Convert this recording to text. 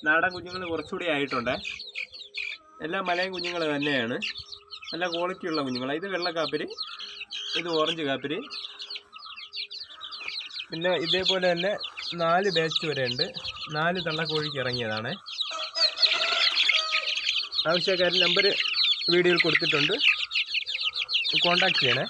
നാടൻ കുഞ്ഞുങ്ങൾ കുറച്ചുകൂടി ആയിട്ടുണ്ട്. എല്ലാം മലയൻ കുഞ്ഞുങ്ങൾ തന്നെയാണ്, നല്ല ക്വാളിറ്റിയുള്ള കുഞ്ഞുങ്ങളാണ്. ഇത് വെള്ളക്കാപ്പിരി, ഇത് ഓറഞ്ച് കാപ്പിരി. പിന്നെ ഇതേപോലെ തന്നെ 4 ബാച്ച് വരെ ഉണ്ട്. 4 തള്ളക്കോഴിക്ക് ഇറങ്ങിയതാണ്. ആവശ്യക്കാരൻ നമ്പർ വീഡിയോയിൽ കൊടുത്തിട്ടുണ്ട്, കോൺടാക്ട് ചെയ്യണേ.